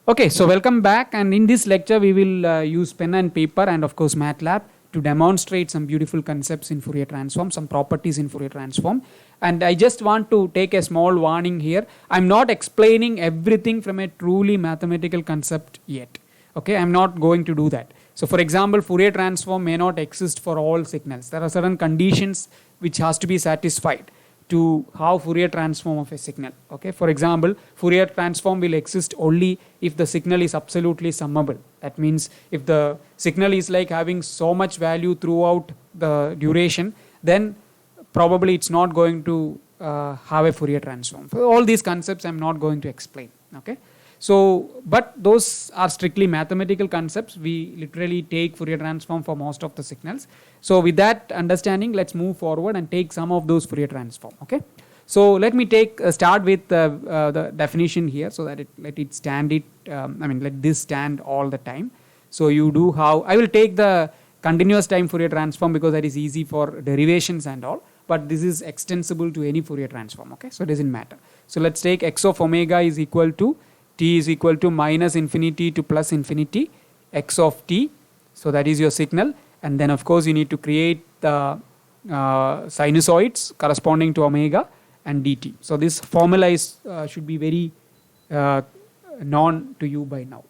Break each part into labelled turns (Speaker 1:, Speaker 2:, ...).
Speaker 1: Okay, so welcome back, and in this lecture we will use pen and paper and of course MATLAB to demonstrate some beautiful concepts in Fourier transform, some properties in Fourier transform. And I just want to take a small warning here. I'm not explaining everything from a truly mathematical concept yet. Okay, I'm not going to do that. So for example, Fourier transform may not exist for all signals. There are certain conditions which has to be satisfied to how Fourier transform of a signal. Okay, for example, Fourier transform will exist only if the signal is absolutely summable. That means if the signal is like having so much value throughout the duration, then probably it's not going to have a Fourier transform. For all these concepts I'm not going to explain. Okay, so but those are strictly mathematical concepts. We literally take Fourier transform for most of the signals. So with that understanding, let's move forward and take some of those Fourier transform. Okay, so let me start with the definition here, so that let it stand it. Let this stand all the time. So you do how I will take the continuous time Fourier transform because that is easy for derivations and all. But this is extensible to any Fourier transform. Okay, so it doesn't matter. So let's take x of omega is equal to t is equal to minus infinity to plus infinity x of t. So that is your signal. And then of course you need to create the sinusoids corresponding to omega and dt. So this formula is should be very known to you by now.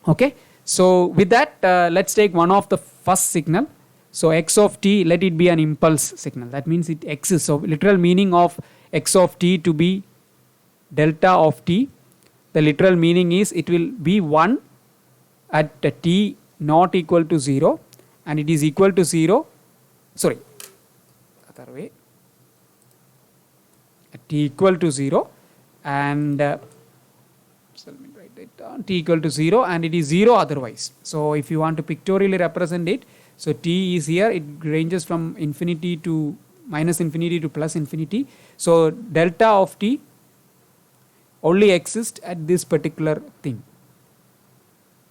Speaker 1: Okay, so with that let's take one of the first signal. So x of t, let it be an impulse signal. That means it exists. So literal meaning of x of t to be delta of t, the literal meaning is it will be 1 at t not equal to 0, and it is equal to 0, sorry, other way, at t equal to 0, and so let me write it down, t equal to 0, and it is 0 otherwise. So if you want to pictorially represent it, so t is here, it ranges from infinity to minus infinity to plus infinity. So delta of t only exists at this particular thing.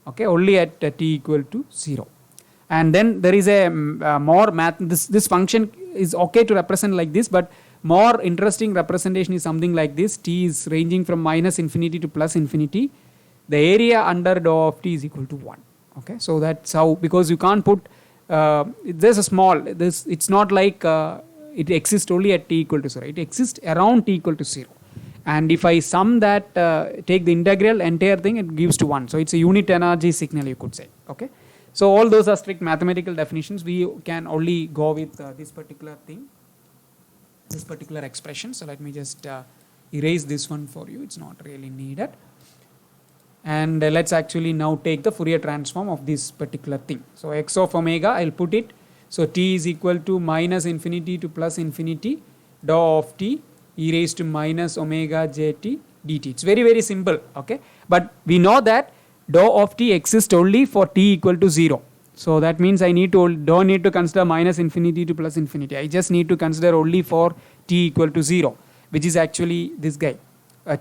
Speaker 1: Okay, only at t equal to 0. And then there is a more math, this function is okay to represent like this, but more interesting representation is something like this. T is ranging from minus infinity to plus infinity. The area under dou of t is equal to 1. Okay, so that's how, because you can't put there's a small, this it's not like it exists only at t equal to 0. It exists around t equal to 0. And if I sum that, take the integral, entire thing, it gives to 1. So it's a unit energy signal, you could say. Okay, so all those are strict mathematical definitions. We can only go with this particular thing, this particular expression. So let me just erase this one for you. It's not really needed. And let's actually now take the Fourier transform of this particular thing. So x of omega, I'll put it. So t is equal to minus infinity to plus infinity dou of t e raised to minus omega jt dt. It's very, very simple. Okay, but we know that dou of t exists only for t equal to 0. So that means I don't need to consider minus infinity to plus infinity. I just need to consider only for t equal to 0, which is actually this guy.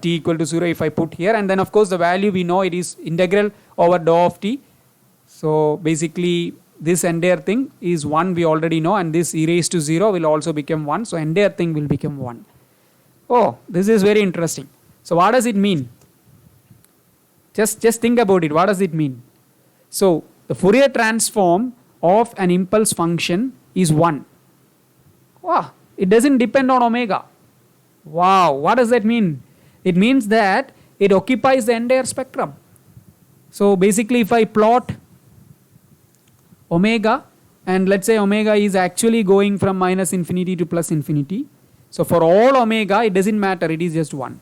Speaker 1: T equal to 0 if I put here, and then of course the value we know, it is integral over dou of t. So basically this entire thing is 1, we already know, and this e raised to 0 will also become 1. So entire thing will become 1. Oh, this is very interesting. So what does it mean? Just think about it. What does it mean? So the Fourier transform of an impulse function is 1. Wow, it doesn't depend on omega. Wow, what does that mean? It means that it occupies the entire spectrum. So basically if I plot omega, and let's say omega is actually going from minus infinity to plus infinity. So for all omega, it doesn't matter, it is just 1.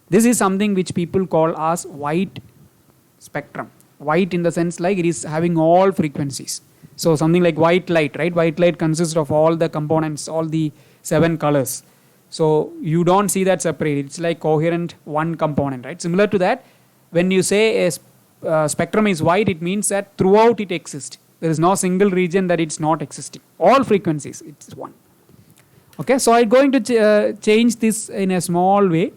Speaker 1: This is something which people call as white spectrum. White in the sense like it is having all frequencies. So something like white light, right? White light consists of all the components, all the 7 colors. So you don't see that separate. It's like coherent one component, right? Similar to that, when you say a spectrum is white, it means that throughout it exists. There is no single region that it's not existing. All frequencies, it's 1. Okay, so I'm going to change this in a small way,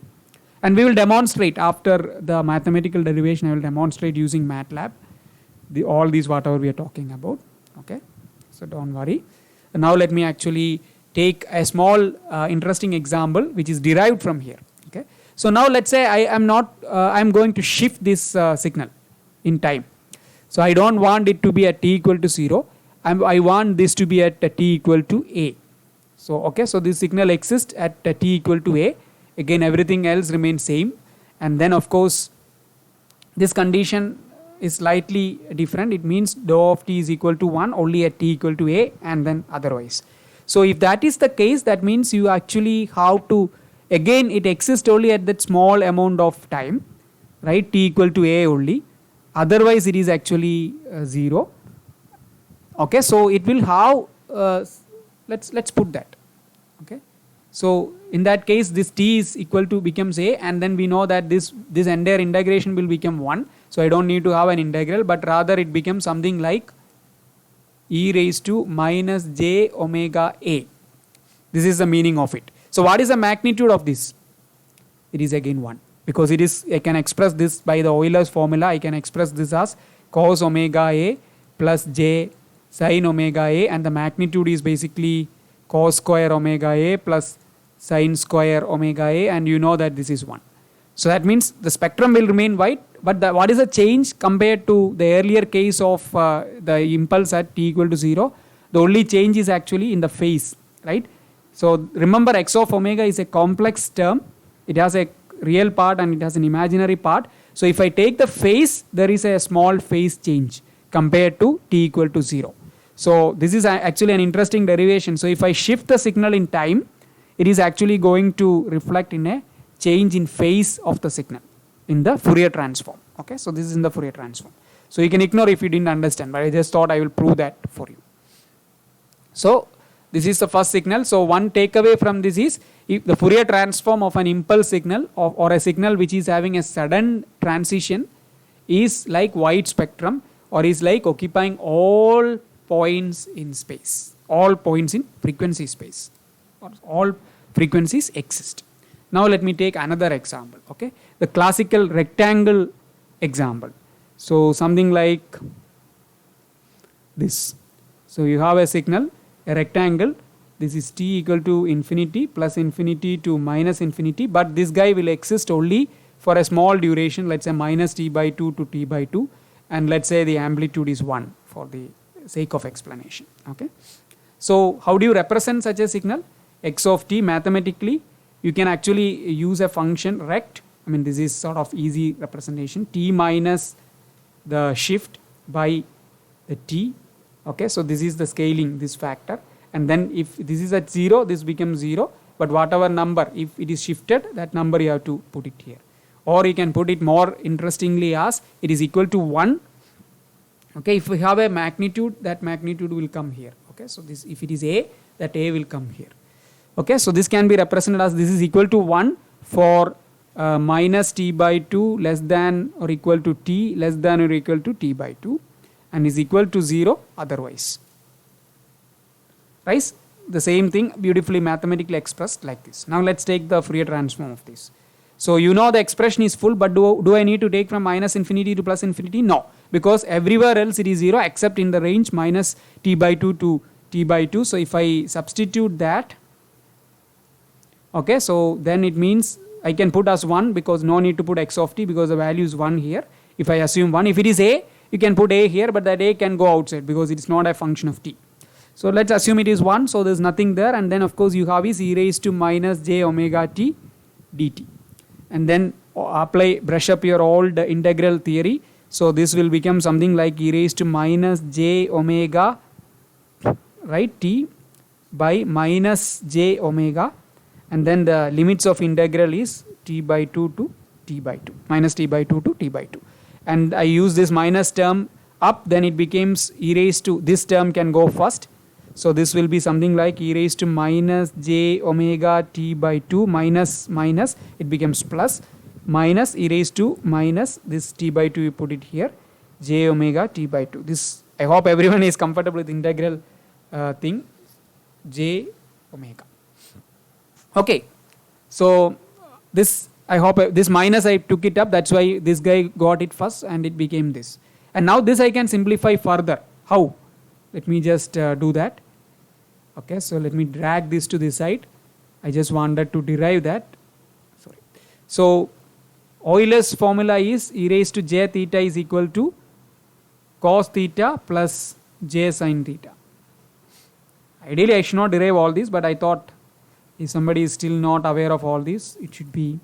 Speaker 1: and we will demonstrate after the mathematical derivation. I will demonstrate using MATLAB all these whatever we are talking about. Okay, so don't worry. And now let me actually take a small interesting example which is derived from here. Okay, So now let's say I am not, I'm going to shift this signal in time. So I don't want it to be at t equal to 0. I want this to be at t equal to a. So okay, so this signal exists at t equal to a. Again, everything else remains same. And then of course, this condition is slightly different. It means dou of t is equal to 1 only at t equal to a, and then otherwise. So if that is the case, that means you actually have to, again it exists only at that small amount of time, right, t equal to a only. Otherwise it is actually 0. Okay, so it will have, let's put that. Okay, so in that case this t is equal to becomes a, and then we know that this entire integration will become 1. So I don't need to have an integral, but rather it becomes something like e raised to minus j omega a. This is the meaning of it. So what is the magnitude of this? It is again 1, because it is, I can express this by the Euler's formula. I can express this as cos omega a plus j sin omega a, and the magnitude is basically cos square omega a plus sin square omega a, and you know that this is 1. So that means the spectrum will remain white, but what is the change compared to the earlier case of the impulse at t equal to 0? The only change is actually in the phase, right? So remember, x of omega is a complex term. It has a real part and it has an imaginary part. So if I take the phase, there is a small phase change compared to t equal to 0. So this is actually an interesting derivation. So if I shift the signal in time, it is actually going to reflect in a change in phase of the signal in the Fourier transform. Okay, so this is in the Fourier transform. So you can ignore if you didn't understand, but I just thought I will prove that for you. So this is the first signal. So one takeaway from this is, if the Fourier transform of an impulse signal or a signal which is having a sudden transition is like wide spectrum, or is like occupying all points in space, all points in frequency space, or all frequencies exist. Now let me take another example. Okay, the classical rectangle example. So something like this. So you have a signal, a rectangle. This is t equal to infinity plus infinity to minus infinity, but this guy will exist only for a small duration, let's say minus t by 2 to t by 2, and let's say the amplitude is 1 for the sake of explanation. Okay, so how do you represent such a signal? X of t, mathematically you can actually use a function rect. I mean, this is sort of easy representation, t minus the shift by the t. Okay, so this is the scaling, this factor, and then if this is at 0, this becomes 0, but whatever number, if it is shifted, that number you have to put it here. Or you can put it more interestingly as it is equal to 1. Okay, if we have a magnitude, that magnitude will come here. Okay, so this, if it is a, that a will come here. Okay, so this can be represented as this is equal to 1 for minus t by 2 less than or equal to t less than or equal to t by 2, and is equal to 0 otherwise. Right? The same thing beautifully mathematically expressed like this. Now let's take the Fourier transform of this. So you know the expression is full, but do I need to take from minus infinity to plus infinity? No, because everywhere else it is 0 except in the range minus t by 2 to t by 2. So if I substitute that, okay, so then it means I can put as 1, because no need to put x of t because the value is 1 here. If I assume 1, if it is a, you can put a here, but that a can go outside because it is not a function of t. So let's assume it is 1, so there is nothing there, and then of course you have is e raised to minus j omega t dt. And then brush up your old integral theory. So this will become something like e raised to minus j omega, right, t by minus j omega, and then the limits of integral is t by 2 to t by 2, minus t by 2 to t by 2. And I use this minus term up, then it becomes e raised to, this term can go first. So this will be something like e raised to minus j omega t by 2 minus minus, it becomes plus, minus e raised to minus this t by 2, you put it here, j omega t by 2. This, I hope everyone is comfortable with integral thing, j omega. Okay, so this, I hope this minus I took it up, that's why this guy got it first and it became this. And now this I can simplify further. How? Let me just do that. Okay, so let me drag this to this side. I just wanted to derive that. Sorry. So Euler's formula is e raised to j theta is equal to cos theta plus j sin theta. Ideally I should not derive all this, but I thought if somebody is still not aware of all this, it should be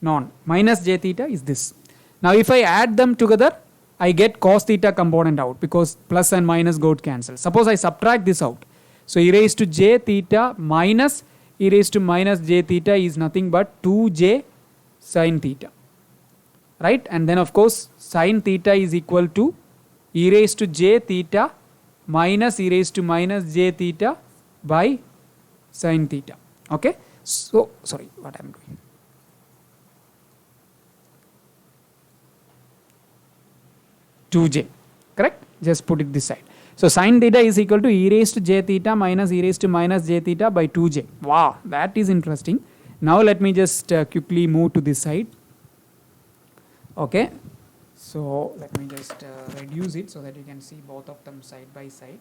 Speaker 1: known. Minus j theta is this. Now if I add them together, I get cos theta component out because plus and minus got cancelled. Suppose I subtract this out. So e raised to j theta minus e raised to minus j theta is nothing but 2j sin theta. Right? And then of course sin theta is equal to e raised to j theta minus e raised to minus j theta by sin theta. Okay? So, sorry, what I am doing. (2j), correct? Just put it this side. So sin theta is equal to e raised to j theta minus e raised to minus j theta by 2j. Wow, that is interesting. Now let me just quickly move to this side. Okay, so let me just reduce it so that you can see both of them side by side.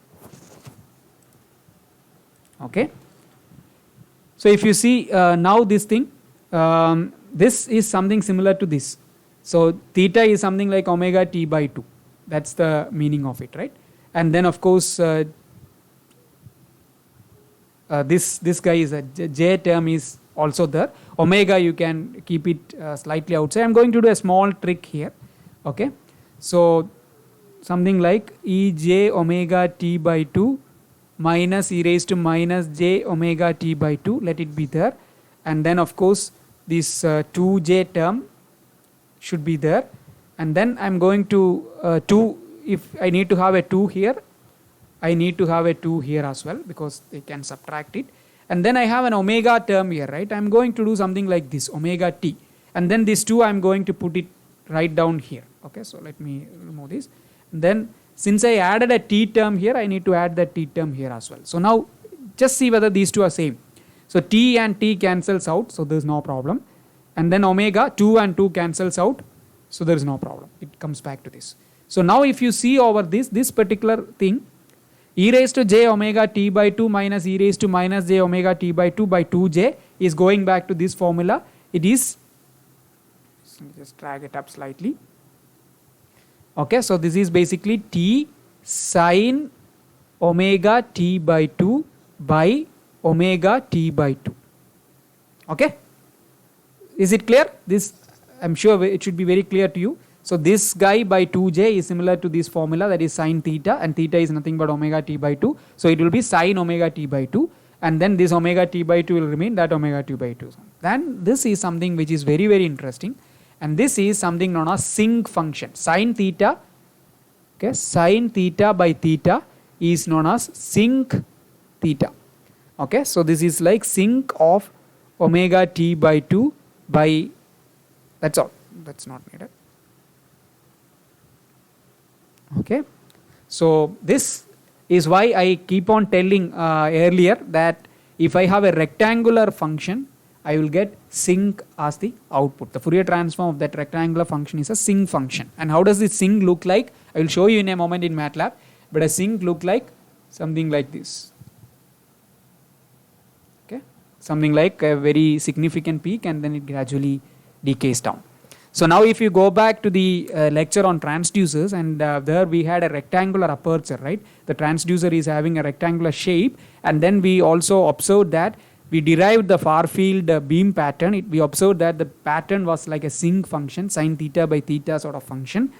Speaker 1: Okay, so if you see now this thing, this is something similar to this. So theta is something like omega t by 2. That's the meaning of it, right? And then of course this guy is a j term is also there. Omega you can keep it slightly outside. I'm going to do a small trick here. Okay, so something like e j omega t by 2 minus e raised to minus j omega t by 2, let it be there, and then of course this 2j term should be there, and then I'm going to 2, if I need to have a 2 here, I need to have a 2 here as well because they can subtract it, and then I have an omega term here, right? I'm going to do something like this, omega t, and then this 2 I'm going to put it right down here. Okay, so let me remove this, and then since I added a t term here, I need to add the t term here as well. So now just see whether these two are same. So t and t cancels out, so there is no problem, and then omega 2 and 2 cancels out, so there is no problem, it comes back to this. So now if you see over this particular thing, e raised to j omega t by 2 minus e raised to minus j omega t by 2 by 2j is going back to this formula. It is, just drag it up slightly. Okay, so this is basically t sin omega t by 2 by omega t by 2. Okay, is it clear? This I'm sure it should be very clear to you. So this guy by 2j is similar to this formula, that is sin theta, and theta is nothing but omega t by 2. So it will be sin omega t by 2, and then this omega t by 2 will remain that omega t by 2. Then this is something which is very, very interesting, and this is something known as sinc function. Sin theta, okay, sin theta by theta is known as sinc theta. Okay, so this is like sinc of omega t by 2 by, that's all, that's not needed. Okay, so this is why I keep on telling earlier that if I have a rectangular function, I will get sinc as the output. The Fourier transform of that rectangular function is a sinc function. And how does this sinc look like? I will show you in a moment in MATLAB, but a sinc look like something like this. Okay, something like a very significant peak and then it gradually decays down. So now if you go back to the lecture on transducers, and there we had a rectangular aperture, right? The transducer is having a rectangular shape, and then we also observed that we derived the far field beam pattern. We observed that the pattern was like a sinc function, sin theta by theta sort of function,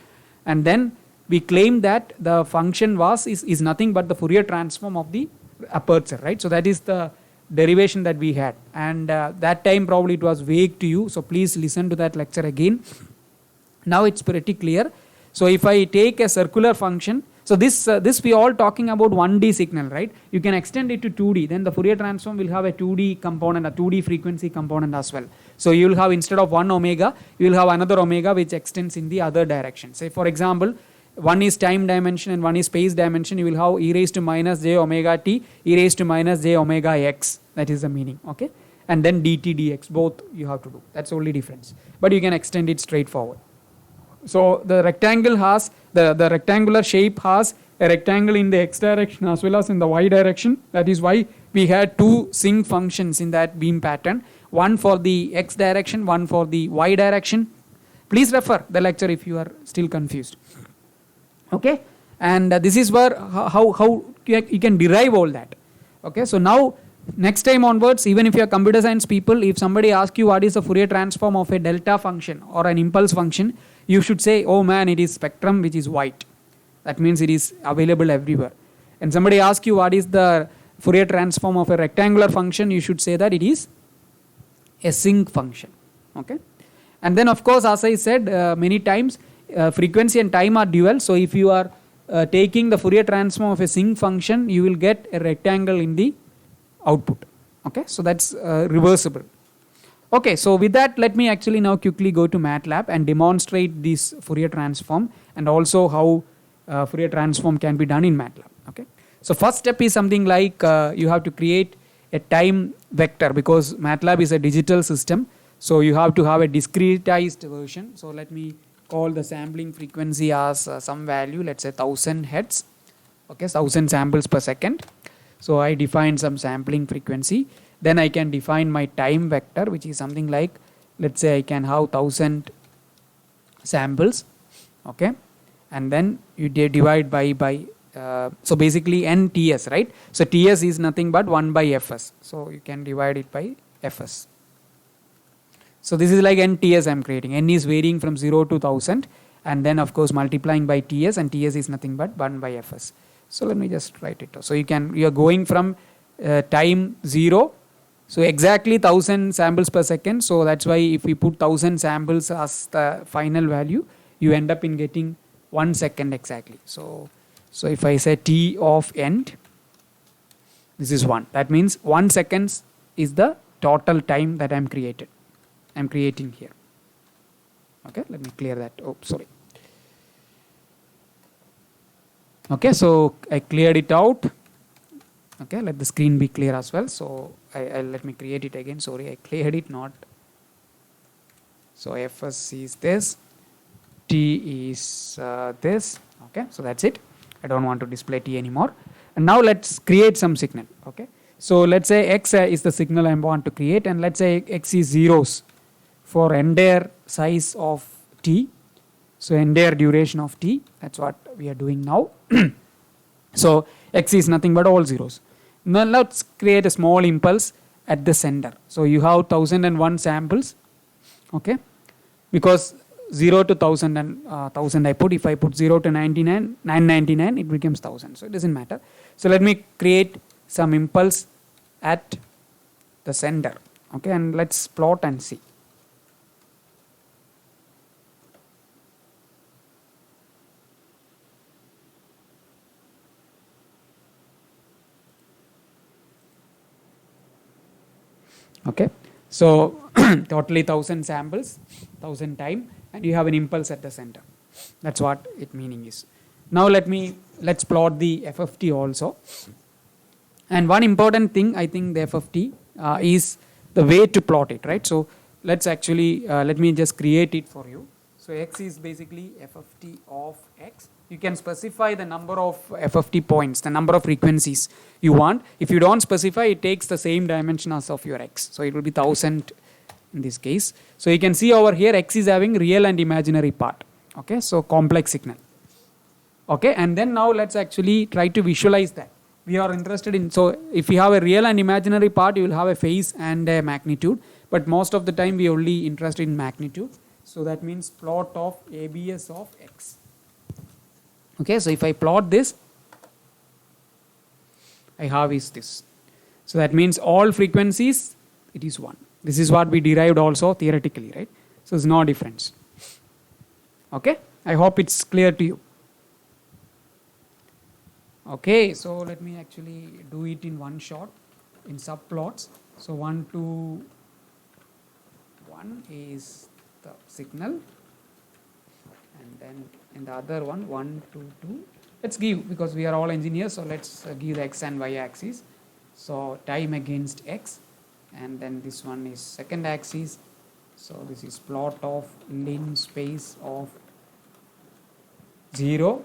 Speaker 1: and then we claimed that the function is nothing but the Fourier transform of the aperture, right? So that is the derivation that we had, and that time probably it was vague to you, so please listen to that lecture again. Now it's pretty clear. So if I take a circular function, so this we all talking about 1D signal, right? You can extend it to 2D, then the Fourier transform will have a 2D component, a 2D frequency component as well. So you will have, instead of one omega, you will have another omega which extends in the other direction. Say for example, one is time dimension and one is space dimension, you will have e raised to minus j omega t, e raised to minus j omega x, that is the meaning, okay? And then dt dx, both you have to do, that's only difference, but you can extend it straightforward. So the rectangle has, the rectangular shape has a rectangle in the x direction as well as in the y direction. That is why we had two sinc functions in that beam pattern. one for the x direction, one for the y direction. Please refer the lecture if you are still confused. Okay, and this is where how you can derive all that. Okay, so now next time onwards, even if you are computer science people, if somebody asks you what is the Fourier transform of a delta function or an impulse function, you should say, oh man, it is spectrum which is white. That means it is available everywhere. And somebody asks you what is the Fourier transform of a rectangular function, you should say that it is a sinc function. Okay, and then of course, as I said many times, frequency and time are dual. So if you are taking the Fourier transform of a sinc function, you will get a rectangle in the output. Okay, so that's reversible. Okay, so with that, let me actually now quickly go to MATLAB and demonstrate this Fourier transform and also how Fourier transform can be done in MATLAB. Okay, so first step is something like you have to create a time vector, because MATLAB is a digital system, so you have to have a discretized version. So let me call the sampling frequency as some value, let's say 1000 hertz. Okay, 1000 samples per second. So I define some sampling frequency. Then I can define my time vector, which is something like, let's say I can have 1000 samples. Okay, and then you divide by so basically n ts, right? So ts is nothing but 1 by fs. So you can divide it by fs. So this is like n ts I am creating. N is varying from 0 to 1000, and then of course multiplying by ts, and ts is nothing but 1 by fs. So let me just write it. So you are going from time 0, so exactly 1000 samples per second. So that's why if we put 1000 samples as the final value, you end up in getting 1 second exactly. So if I say t of end, this is 1. That means 1 seconds is the total time that I'm creating here. Okay, let me clear that. Oh, sorry. Okay, so I cleared it out. Okay, let the screen be clear as well. So I let me create it again. Sorry, I cleared it not. So fs is this, t is this. Okay, so that's it. I don't want to display t anymore. And now let's create some signal. Okay, so let's say x is the signal I want to create, and let's say x is zeros for entire size of t. So entire duration of t. That's what we are doing now. So x is nothing but all zeros. Now let's create a small impulse at the center. So you have 1001 samples. Okay, because 0 to 1000 and 1000 I put. If I put 0 to 999, it becomes 1000. So it doesn't matter. So let me create some impulse at the center. Okay, and let's plot and see. Okay, so totally 1000 samples, 1000 time, and you have an impulse at the center. That's what it meaning is. Now let's plot the FFT also. And one important thing, I think the FFT is the way to plot it, right? So let's actually let me just create it for you. So x is basically FFT of x. You can specify the number of FFT points, the number of frequencies you want. If you don't specify, it takes the same dimension as of your x. So it will be 1000 in this case. So you can see over here x is having real and imaginary part. Okay, so complex signal. Okay, and then now let's actually try to visualize that. We are interested in, so if you have a real and imaginary part, you will have a phase and a magnitude. But most of the time we are only interested in magnitude. So that means plot of ABS of x. Okay, so if I plot this, I have is this. So that means all frequencies, it is 1. This is what we derived also theoretically, right? So there's no difference. Okay, I hope it's clear to you. Okay, so let me actually do it in one shot in subplots. So 1 to 1 is the signal, and then in the other one 1 to 2. Let's give, because we are all engineers, so let's give the x and y axis. So time against x, and then this one is second axis. So this is plot of lin space of 0,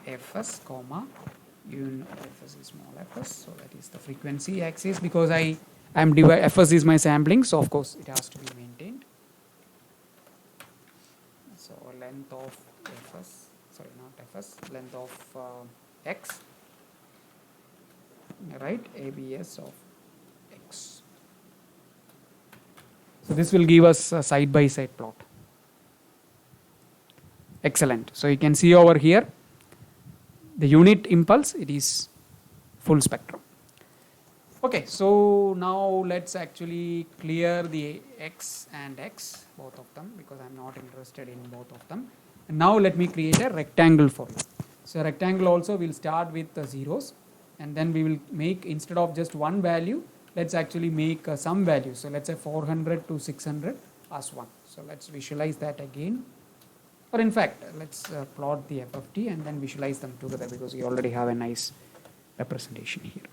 Speaker 1: fs, fs is small fs. So that is the frequency axis, because I Fs is my sampling, so of course it has to be maintained. So length of Fs, sorry, not Fs, length of x, right, ABS of x. So this will give us a side by side plot. Excellent. So you can see over here the unit impulse, it is full spectrum. Okay, so now let's actually clear the x and x, both of them, because I'm not interested in both of them. And now let me create a rectangle for you. So rectangle also will start with the zeros, and then we will make, instead of just one value, let's actually make some value. So let's say 400 to 600 as 1. So let's visualize that again. Or in fact, let's plot the FFT and then visualize them together, because we already have a nice representation here.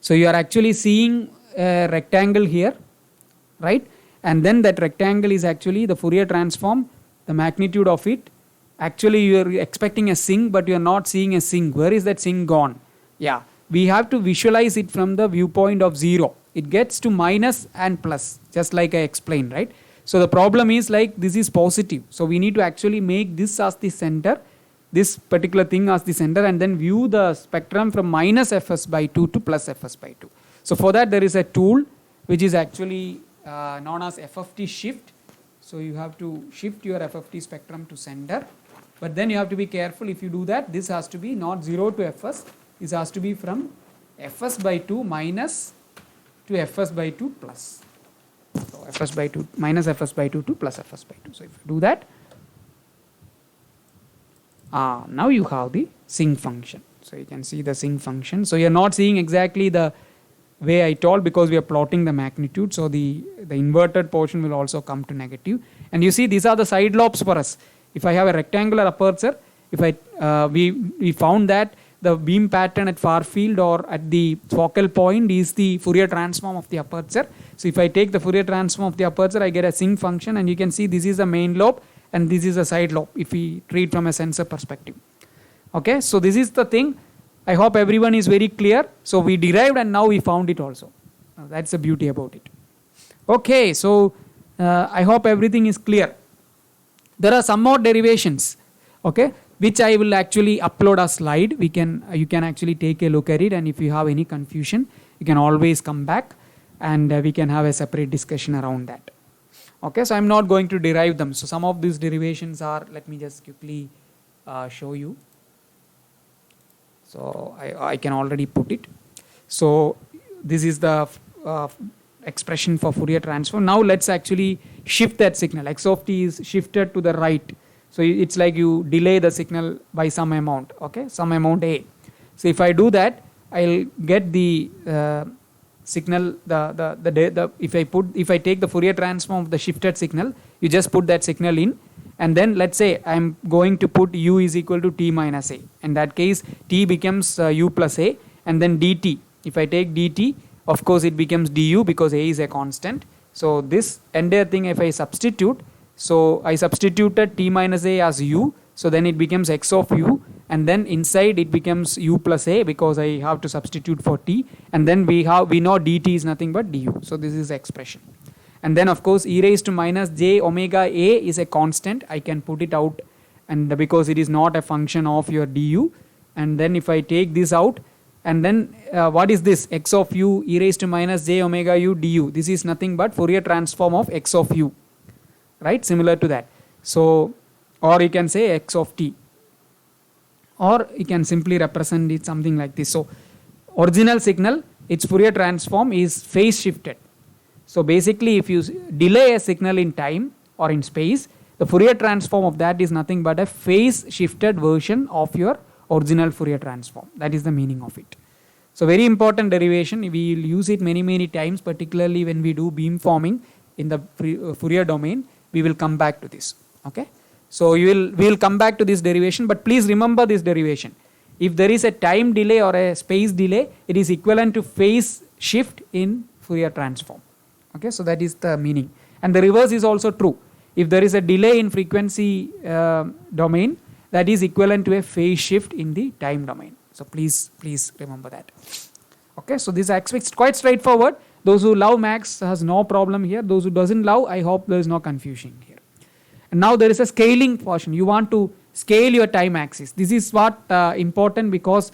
Speaker 1: So you are actually seeing a rectangle here, right? And then that rectangle is actually the Fourier transform, the magnitude of it. Actually you are expecting a sink, but you are not seeing a sink. Where is that sink gone? Yeah, we have to visualize it from the viewpoint of 0. It gets to minus and plus, just like I explained, right? So the problem is like this is positive. So we need to actually make this as the center, this particular thing as the center, and then view the spectrum from minus Fs by 2 to plus Fs by 2. So for that there is a tool which is actually known as FFT shift. So you have to shift your FFT spectrum to center, but then you have to be careful. If you do that, this has to be not 0 to Fs, this has to be from Fs by 2 minus to Fs by 2 plus. So Fs by 2 minus Fs by 2 to plus Fs by 2. So if you do that, now you have the sink function. So you can see the sink function. So you are not seeing exactly the way I told, because we are plotting the magnitude. So the inverted portion will also come to negative. And you see these are the side lobes for us. If I have a rectangular aperture, if we found that the beam pattern at far field or at the focal point is the Fourier transform of the aperture. So if I take the Fourier transform of the aperture, I get a sink function, and you can see this is the main lobe and this is a side lobe if we treat from a sensor perspective. Okay, so this is the thing. I hope everyone is very clear. So we derived and now we found it also. That's the beauty about it. Okay, so I hope everything is clear. There are some more derivations, okay, which I will actually upload a slide. You can actually take a look at it, and if you have any confusion, you can always come back and we can have a separate discussion around that. Okay, so I'm not going to derive them. So some of these derivations are, let me just quickly show you. So I can already put it. So this is the expression for Fourier transform. Now let's actually shift that signal. X of t is shifted to the right. So it's like you delay the signal by some amount, okay, some amount A. So if I do that, I'll get the signal, if I take the Fourier transform of the shifted signal, you just put that signal in, and then let's say I'm going to put u is equal to t minus a. In that case, t becomes u plus a, and then dt. If I take dt, of course it becomes du because a is a constant. So this entire thing, if I substitute, so I substituted t minus a as u, so then it becomes x of u, and then inside it becomes u plus a because I have to substitute for t, and then we know dt is nothing but du. So this is the expression. And then of course e raised to minus j omega a is a constant. I can put it out, and because it is not a function of your du, and then if I take this out, and then what is this? X of u e raised to minus j omega u du. This is nothing but Fourier transform of x of u, right? Similar to that. So, or you can say x of t, or you can simply represent it something like this. So original signal, its Fourier transform is phase shifted. So basically if you delay a signal in time or in space, the Fourier transform of that is nothing but a phase shifted version of your original Fourier transform. That is the meaning of it. So very important derivation. We will use it many times, particularly when we do beam forming in the Fourier domain. We will come back to this. Okay. So we will come back to this derivation, but please remember this derivation. If there is a time delay or a space delay, it is equivalent to phase shift in Fourier transform. Okay, so that is the meaning. And the reverse is also true. If there is a delay in frequency domain, that is equivalent to a phase shift in the time domain. So please remember that. Okay, so this is quite straightforward. Those who love max has no problem here. Those who doesn't love, I hope there is no confusion here. And now there is a scaling portion. You want to scale your time axis. This is what important, because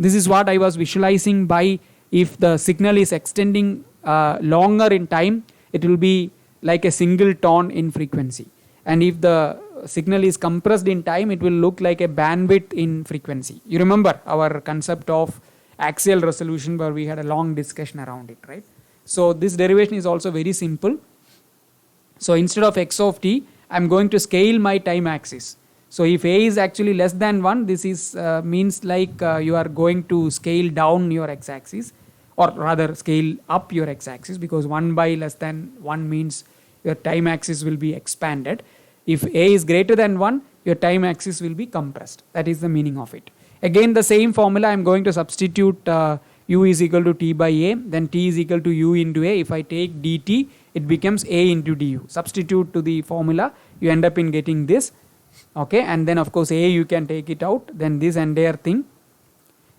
Speaker 1: this is what I was visualizing by, if the signal is extending longer in time, it will be like a single tone in frequency. And if the signal is compressed in time, it will look like a bandwidth in frequency. You remember our concept of axial resolution, where we had a long discussion around it, right? So this derivation is also very simple. So instead of x of t, I am going to scale my time axis. So if a is actually less than 1, this is means like you are going to scale down your x-axis, or rather scale up your x-axis, because 1 by less than 1 means your time axis will be expanded. If a is greater than 1, your time axis will be compressed. That is the meaning of it. Again, the same formula, I am going to substitute u is equal to t by a, then t is equal to u into a. If I take dt, it becomes a into du. Substitute to the formula, you end up in getting this. Okay, and then of course a you can take it out, then this entire thing,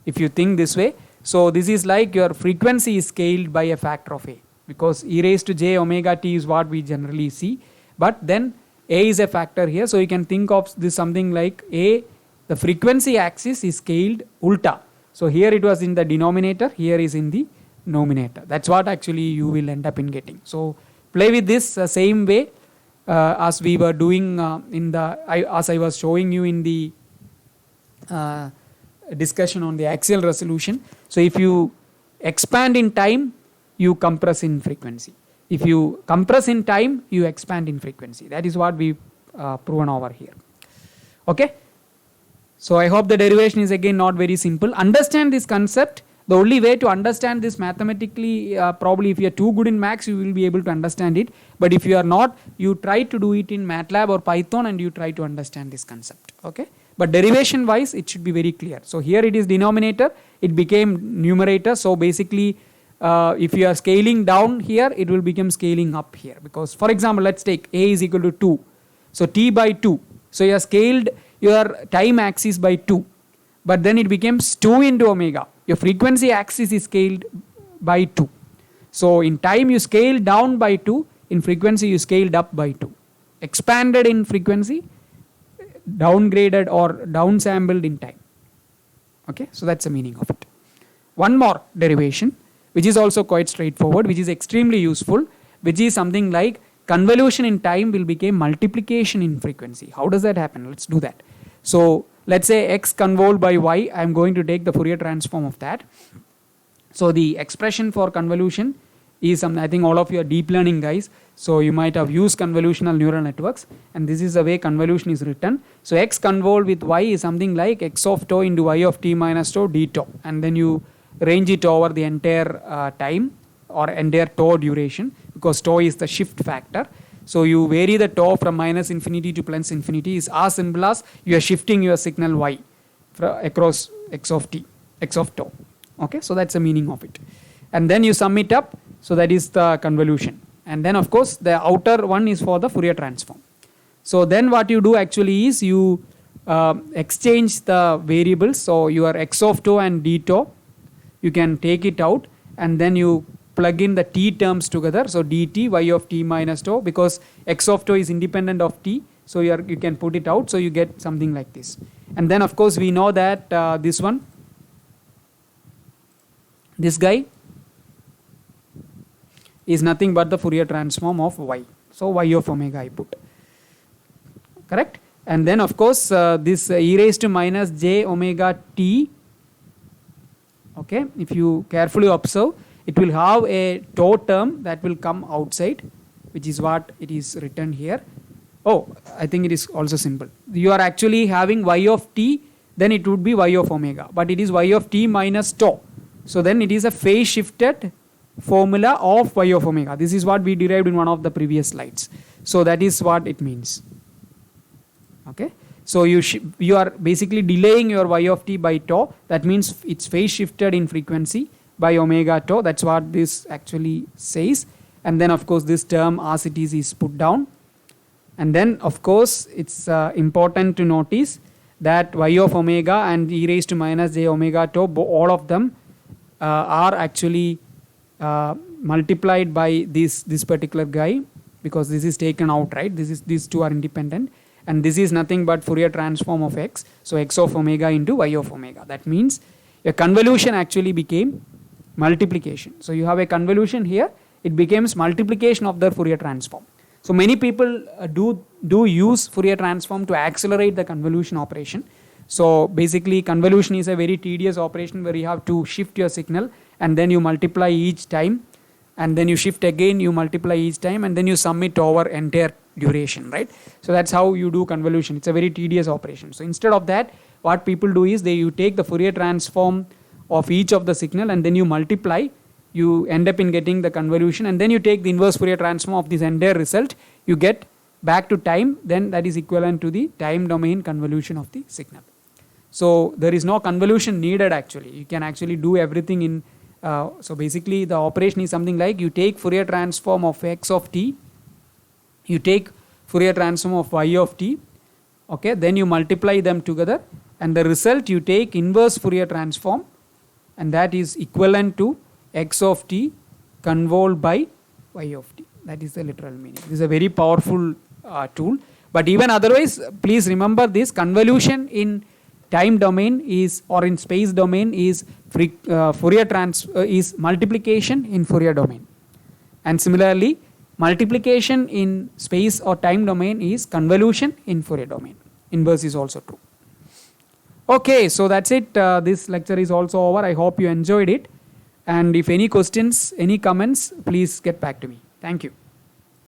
Speaker 1: if you think this way. So this is like your frequency is scaled by a factor of a, because e raised to j omega t is what we generally see, but then a is a factor here. So you can think of this something like a, the frequency axis is scaled ulta. So here it was in the denominator, here is in the numerator. That's what actually you will end up in getting. So play with this same way as we were doing as I was showing you in the discussion on the axial resolution. So if you expand in time, you compress in frequency. If you compress in time, you expand in frequency. That is what we proven over here. Okay. So I hope the derivation is again not very simple. Understand this concept. The only way to understand this mathematically, probably if you are too good in maths, you will be able to understand it. But if you are not, you try to do it in MATLAB or Python and you try to understand this concept. Okay. But derivation wise, it should be very clear. So here it is denominator, it became numerator. So basically, if you are scaling down here, it will become scaling up here. Because for example, let's take a is equal to 2. So t by 2. So you have scaled your time axis by 2. But then it becomes 2 into omega. Your frequency axis is scaled by 2. So in time you scale down by 2. In frequency you scaled up by 2. Expanded in frequency, downgraded or downsampled in time. Okay, so that's the meaning of it. One more derivation, which is also quite straightforward, which is extremely useful, which is something like convolution in time will become multiplication in frequency. How does that happen? Let's do that. So let's say x convolved by y, I am going to take the Fourier transform of that. So the expression for convolution is something, I think all of you are deep learning guys, so you might have used convolutional neural networks, and this is the way convolution is written. So x convolved with y is something like x of tau into y of t minus tau d tau, and then you range it over the entire time or entire tau duration, because tau is the shift factor. So you vary the tau from minus infinity to plus infinity is as simple as you are shifting your signal y across x of t, x of tau. Okay, so that's the meaning of it. And then you sum it up, so that is the convolution. And then of course the outer one is for the Fourier transform. So then what you do actually is you exchange the variables. So your x of tau and d tau, you can take it out and then you plug in the t terms together. So dt y of t minus tau, because x of tau is independent of t, so you can put it out, so you get something like this. And then of course we know that this one, this guy is nothing but the Fourier transform of y. So y of omega I put, correct? And then of course this e raised to minus j omega t, okay, if you carefully observe, it will have a tau term that will come outside, which is what it is written here. Oh, I think it is also simple. You are actually having y of t, then it would be y of omega, but it is y of t minus tau. So then it is a phase shifted formula of y of omega. This is what we derived in one of the previous slides. So that is what it means. Okay. So you are basically delaying your y of t by tau. That means it's phase shifted in frequency by omega tau. That's what this actually says. And then of course this term as it is put down. And then of course it's important to notice that y of omega and e raised to minus j omega tau, all of them are actually multiplied by this particular guy, because this is taken out, right? These two are independent, and this is nothing but Fourier transform of x. So x of omega into y of omega. That means a convolution actually became multiplication. So you have a convolution here, it becomes multiplication of the Fourier transform. So many people do use Fourier transform to accelerate the convolution operation. So basically convolution is a very tedious operation where you have to shift your signal and then you multiply each time, and then you shift again, you multiply each time, and then you sum it over entire duration, right? So that's how you do convolution. It's a very tedious operation. So instead of that, what people do is you take the Fourier transform of each of the signal and then you multiply, you end up in getting the convolution, and then you take the inverse Fourier transform of this entire result, you get back to time, then that is equivalent to the time domain convolution of the signal. So there is no convolution needed actually. You can actually do everything in, so basically the operation is something like you take Fourier transform of x of t, you take Fourier transform of y of t, okay, then you multiply them together, and the result you take inverse Fourier transform, and that is equivalent to x of t convolved by y of t. That is the literal meaning. This is a very powerful tool. But even otherwise, please remember this: convolution in time domain is, or in space domain is Fourier is multiplication in Fourier domain, and similarly multiplication in space or time domain is convolution in Fourier domain. Inverse is also true. Okay, so that's it. This lecture is also over. I hope you enjoyed it, and if any questions, any comments, please get back to me. Thank you.